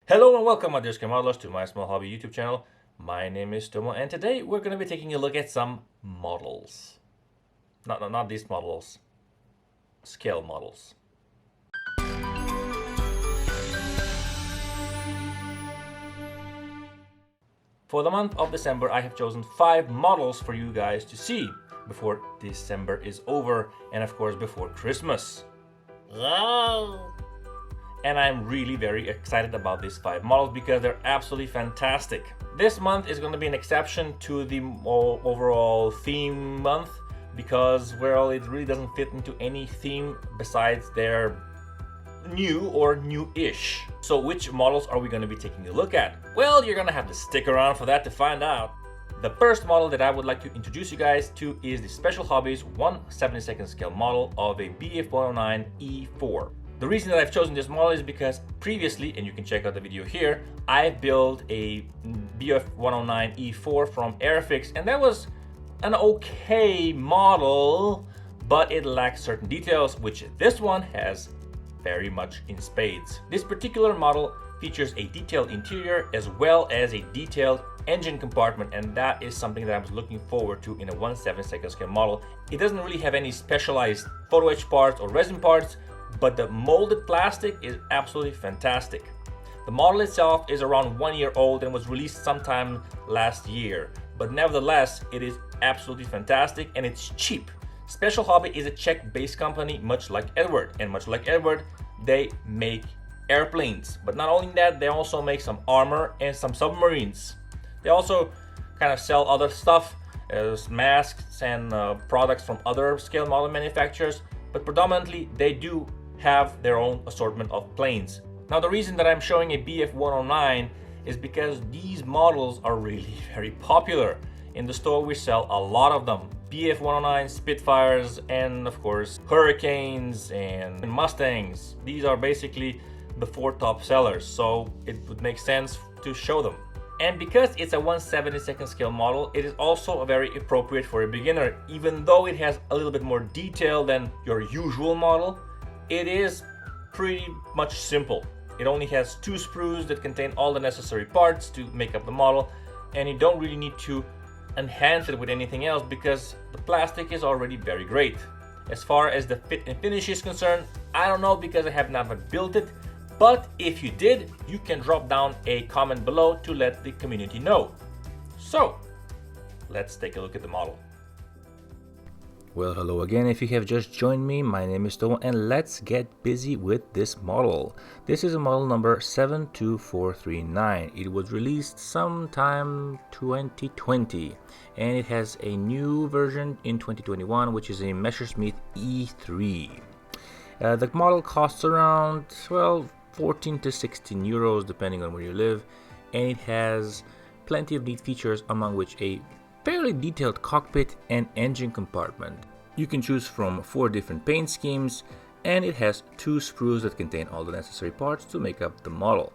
Hello and welcome, my dear scale modelers, to my small hobby YouTube channel. My name is Tomo, and today we're going to be taking a look at some models. Not these models. Scale models. For the month of December, I have chosen 5 models for you guys to see before December is over, and of course before Christmas. Yay! And I'm really very excited about these 5 models because they're absolutely fantastic. This month is going to be an exception to the overall theme month because, well, it really doesn't fit into any theme besides their new or new-ish. So which models are we going to be taking a look at? Well, you're going to have to stick around for that to find out. The first model that I would like to introduce you guys to is the Special Hobbies 1/72nd scale model of a Bf 109 E4. The reason that I've chosen this model is because previously, and you can check out the video here, I built a Bf 109 E4 from Airfix, and that was an okay model, but it lacked certain details, which this one has very much in spades. This particular model features a detailed interior as well as a detailed engine compartment, and that is something that I was looking forward to in a 1/72nd scale model. It doesn't really have any specialized photo etch parts or resin parts, but the molded plastic is absolutely fantastic. The model itself is around 1 year old and was released sometime last year, but nevertheless it is absolutely fantastic and it's cheap. Special Hobby is a Czech-based company, much like Edward, and much like Edward, they make airplanes. But not only that, they also make some armor and some submarines. They also kind of sell other stuff, as masks and products from other scale model manufacturers, but predominantly they do have their own assortment of planes. Now, the reason that I'm showing a Bf 109 is because these models are really very popular. In the store we sell a lot of them. Bf 109, Spitfires, and of course Hurricanes and Mustangs. These are basically the 4 top sellers, so it would make sense to show them. And because it's a 1/72nd scale model, it is also very appropriate for a beginner. Even though it has a little bit more detail than your usual model, it is pretty much simple. It only has 2 sprues that contain all the necessary parts to make up the model, and you don't really need to enhance it with anything else because the plastic is already very great. As far as the fit and finish is concerned, I don't know because I have never built it, but if you did, you can drop down a comment below to let the community know. So, let's take a look at the model. Well, hello again. If you have just joined me, my name is Tomo, and let's get busy with this model. This is a model number 72439. It was released sometime 2020, and it has a new version in 2021, which is a Messerschmitt E3. The model costs around, well, 14 to 16 euros depending on where you live, and it has plenty of neat features, among which a fairly detailed cockpit and engine compartment. You can choose from 4 different paint schemes, and it has 2 sprues that contain all the necessary parts to make up the model.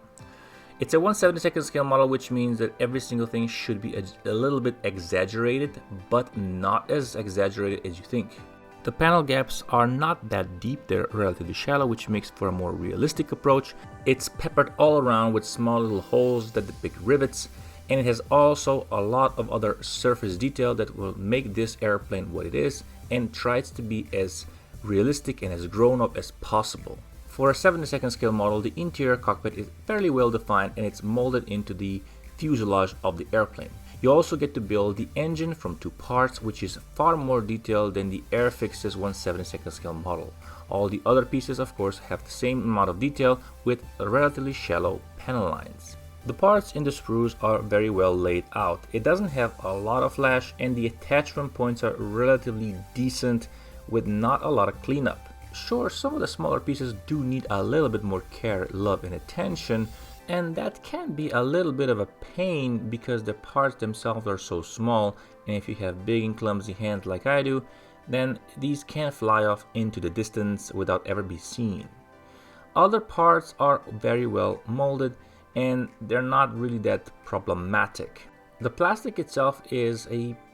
It's a 1/72nd scale model, which means that every single thing should be a little bit exaggerated, but not as exaggerated as you think. The panel gaps are not that deep, they're relatively shallow, which makes for a more realistic approach. It's peppered all around with small little holes that depict rivets, and it has also a lot of other surface detail that will make this airplane what it is and tries to be as realistic and as grown up as possible. For a 72nd scale model, the interior cockpit is fairly well defined and it's molded into the fuselage of the airplane. You also get to build the engine from 2 parts, which is far more detailed than the Airfix's 1/72nd scale model. All the other pieces, of course, have the same amount of detail with relatively shallow panel lines. The parts in the sprues are very well laid out. It doesn't have a lot of flash, and the attachment points are relatively decent with not a lot of cleanup. Sure, some of the smaller pieces do need a little bit more care, love, and attention, and that can be a little bit of a pain because the parts themselves are so small, and if you have big and clumsy hands like I do, then these can fly off into the distance without ever being seen. Other parts are very well molded, and they're not really that problematic. The plastic itself is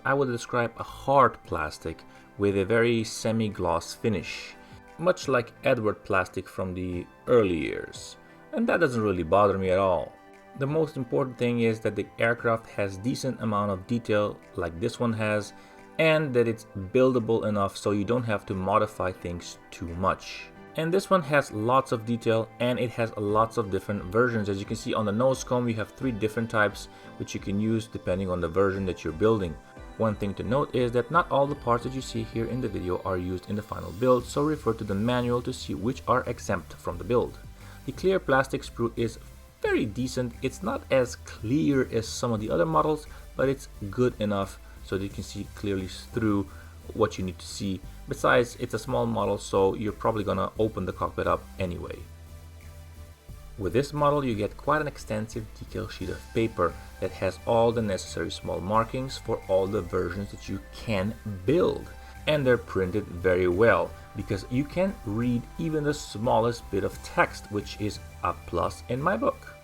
I would describe a hard plastic with a very semi-gloss finish, much like Edward plastic from the early years. and that doesn't really bother me at all. The most important thing is that the aircraft has decent amount of detail like this one has, and that it's buildable enough so you don't have to modify things too much. And this one has lots of detail, and it has lots of different versions. As you can see on the nose cone, we have 3 different types which you can use depending on the version that you're building. One thing to note is that not all the parts that you see here in the video are used in the final build, so refer to the manual to see which are exempt from the build. The clear plastic sprue is very decent. It's not as clear as some of the other models, but it's good enough so that you can see clearly through what you need to see. Besides, it's a small model, so you're probably gonna open the cockpit up anyway. With this model, you get quite an extensive decal sheet of paper that has all the necessary small markings for all the versions that you can build. And they're printed very well, because you can read even the smallest bit of text, which is a plus in my book.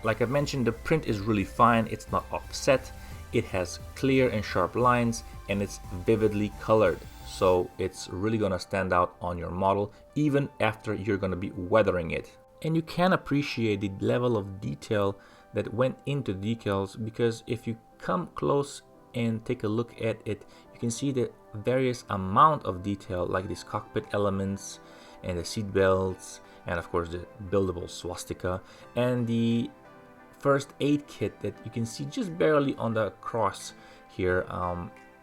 Like I mentioned, the print is really fine. It's not offset. It has clear and sharp lines, and it's vividly colored. So it's really gonna stand out on your model even after you're gonna be weathering it. And you can appreciate the level of detail that went into decals, because if you come close and take a look at it, you can see the various amount of detail, like these cockpit elements and the seat belts, and of course the buildable swastika and the first aid kit that you can see just barely on the cross here,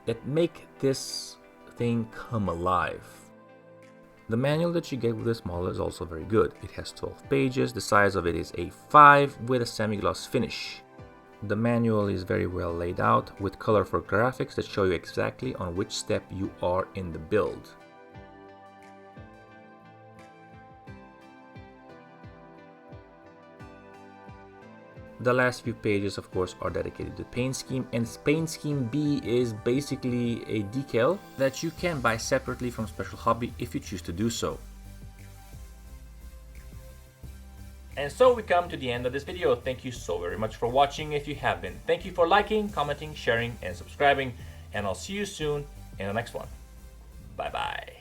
that make this thing come alive. The manual that you get with this model is also very good. It has 12 pages, the size of it is A5 with a semi-gloss finish. The manual is very well laid out with colorful graphics that show you exactly on which step you are in the build. The last few pages, of course, are dedicated to paint scheme, and paint scheme B is basically a decal that you can buy separately from Special Hobby if you choose to do so. And so we come to the end of this video. Thank you so very much for watching if you have been. Thank you for liking, commenting, sharing, and subscribing, and I'll see you soon in the next one. Bye bye.